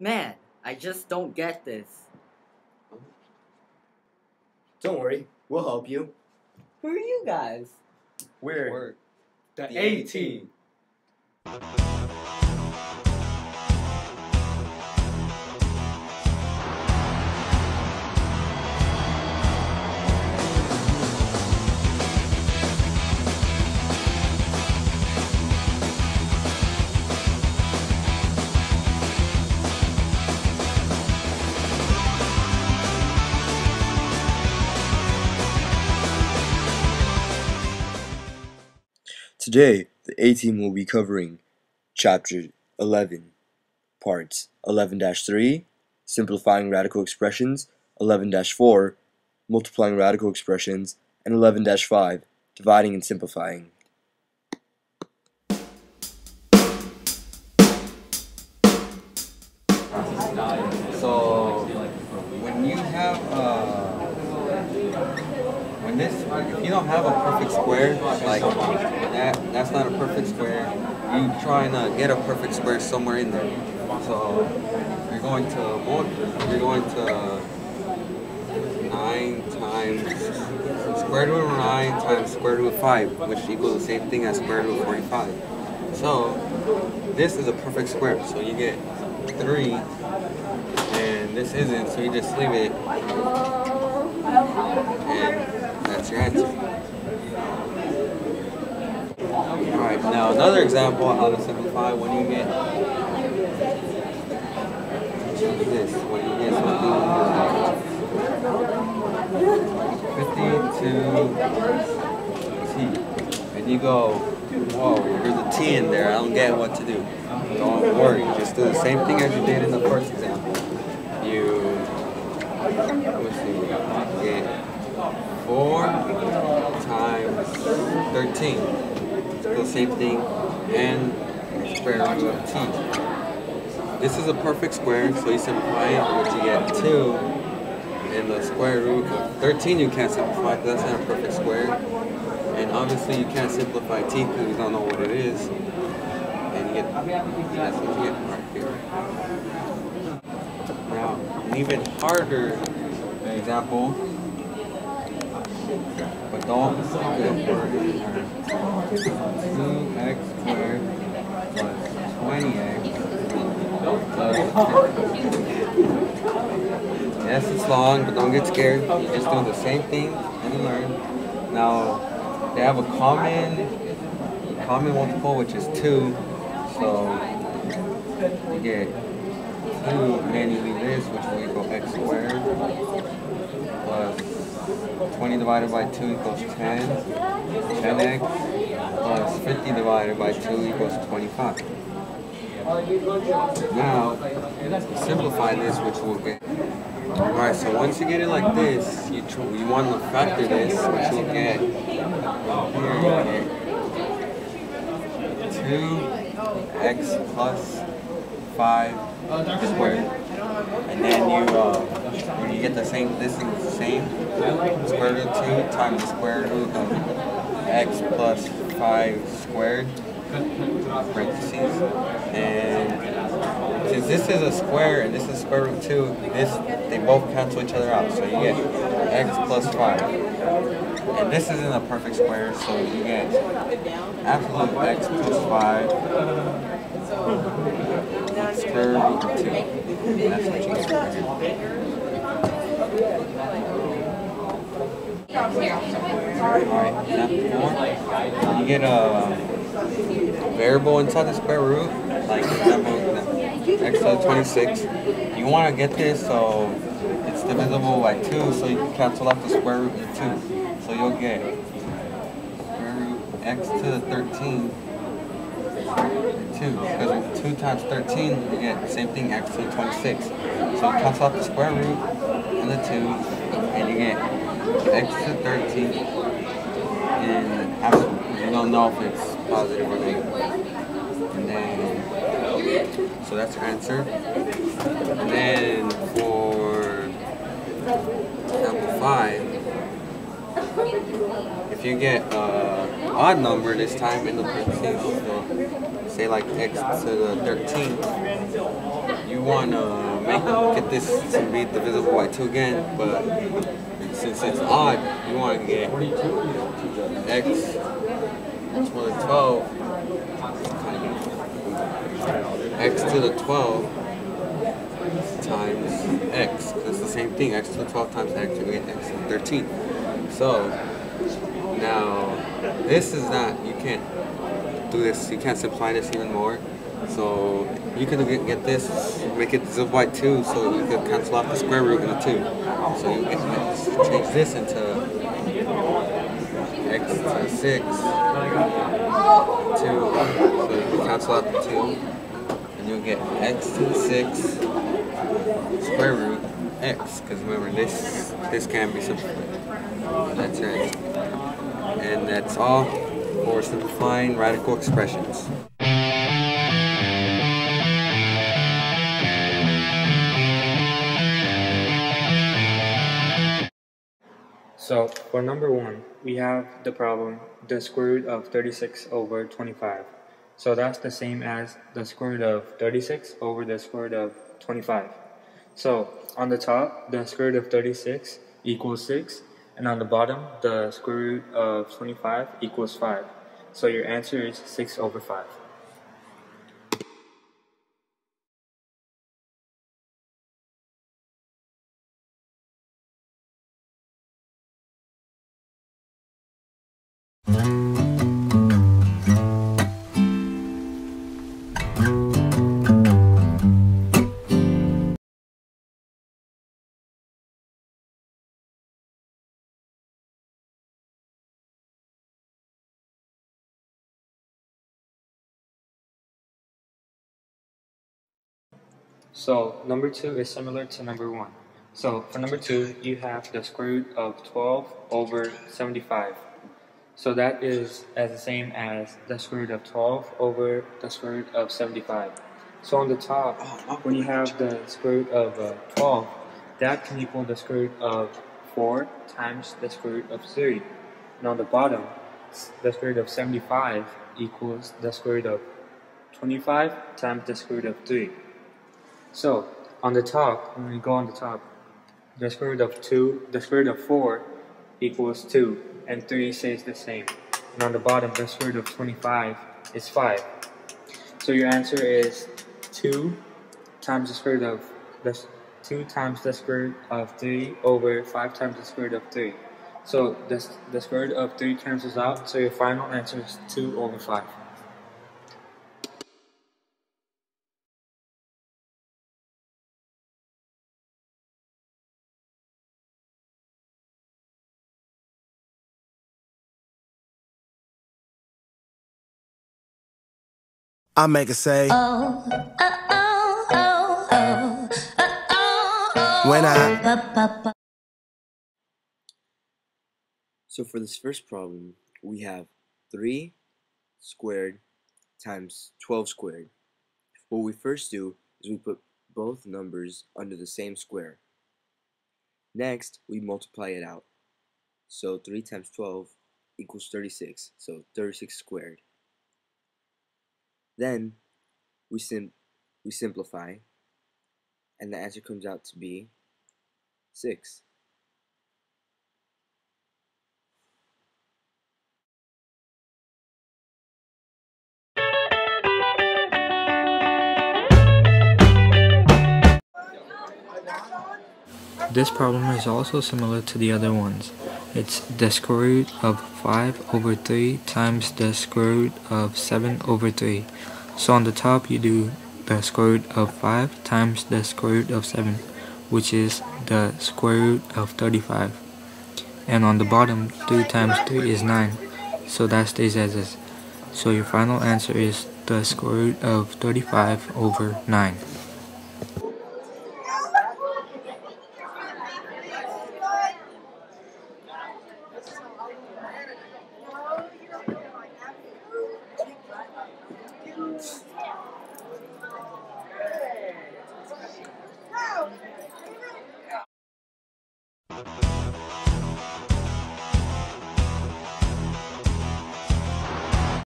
Man, I just don't get this. Don't worry, we'll help you. Who are you guys? We're The A team. Today, the A team will be covering Chapter 11, Parts 11-3, Simplifying Radical Expressions, 11-4, Multiplying Radical Expressions, and 11-5, Dividing and Simplifying. So when you have if you don't have a perfect square, like that's not a perfect square. You trying to get a perfect square somewhere in there. So you're going to 9 times square root of 9 times square root of 5, which equals the same thing as square root of 45. So this is a perfect square. So you get 3. And this isn't, so you just leave it, and that's your answer. Alright, now another example on how to simplify when you get this, when you get something 52t, and you go, whoa, there's a t in there, I don't get what to do. Don't worry, just do the same thing as you did in the first example. Get 4 times 13. It's the same thing, and square root of t. This is a perfect square, so you simplify it, which you get 2. And the square root of 13 you can't simplify because that's not a perfect square. And obviously you can't simplify t because you don't know what it is. And you get, that's what you get right here. Now, an even harder example, but don't forget 2x squared plus 20x plus 10. Yes, it's long, but don't get scared. You just do the same thing and you learn. Now, they have a common multiple, which is 2, so you get 2, and then you leave this, which will equal x squared, plus 20 divided by 2 equals 10, 10x, plus 50 divided by 2 equals 25. Now, simplify this, which we'll get. Alright, so once you get it like this, you want to factor this, which you'll get, here you get 2x plus 5 squared. And then when you get the same, this thing is the same, square root of 2 times the square root of x plus 5 squared, parentheses, and since this is a square and this is square root of 2, they both cancel each other out, so you get x plus 5. And this isn't a perfect square, so you get absolute x plus 5 square root of 2. And that's what you get right here. Alright, example 4. You get a variable inside the square root, like example x to the 26. You want to get this so it's divisible by 2, so you can cancel out the square root of 2. So you'll get square root x to the 13, 2. Because with 2 times 13, you get the same thing, x to the 26. So you cancel out the square root and the 2, and you get x to the 13 in absolute. You don't know if it's positive or negative. And then, so that's your answer. And then for example 5, if you get an odd number this time in the parentheses, so say like x to the 13th, you want to get this to be divisible by 2 again, but since it's odd, you want to get x to the 12, x to the 12 times x, because it's the same thing, x to the 12 times x, you get x to the 13. So now this is not, you can't do this, you can't simplify this even more. So you can get this, make it divisible by 2, so you can cancel out the square root in the 2. So you can change this into x to the 6, 2, so you can cancel out the 2, and you'll get x to the 6 square root x, because remember this can be simplified. That's right. And that's all for simplifying radical expressions. So for number 1, we have the problem the square root of 36 over 25. So that's the same as the square root of 36 over the square root of 25. So on the top, the square root of 36 equals 6, and on the bottom, the square root of 25 equals 5. So your answer is 6 over 5. So number 2 is similar to number 1. So for number 2, you have the square root of 12 over 75. So that is as the same as the square root of 12 over the square root of 75. So on the top, when you have the square root of 12, that can equal the square root of 4 times the square root of 3. And on the bottom, the square root of 75 equals the square root of 25 times the square root of 3. So on the top, when we go on the top, the square root of 2, the square root of 4 equals 2, and 3 stays the same. And on the bottom, the square root of 25 is 5. So your answer is 2 times the square root of 2 times the square root of 3 over 5 times the square root of 3. So the square root of 3 cancels out, so your final answer is 2 over 5. I make it say, when I. So for this first problem, we have 3 squared times 12 squared. What we first do is we put both numbers under the same square. Next, we multiply it out. So 3 times 12 equals 36, so 36 squared. Then we simplify, and the answer comes out to be 6. This problem is also similar to the other ones. It's the square root of 5 over 3 times the square root of 7 over 3. So on the top you do the square root of 5 times the square root of 7, which is the square root of 35. And on the bottom, 3 times 3 is 9, so that stays as is. So your final answer is the square root of 35 over 9.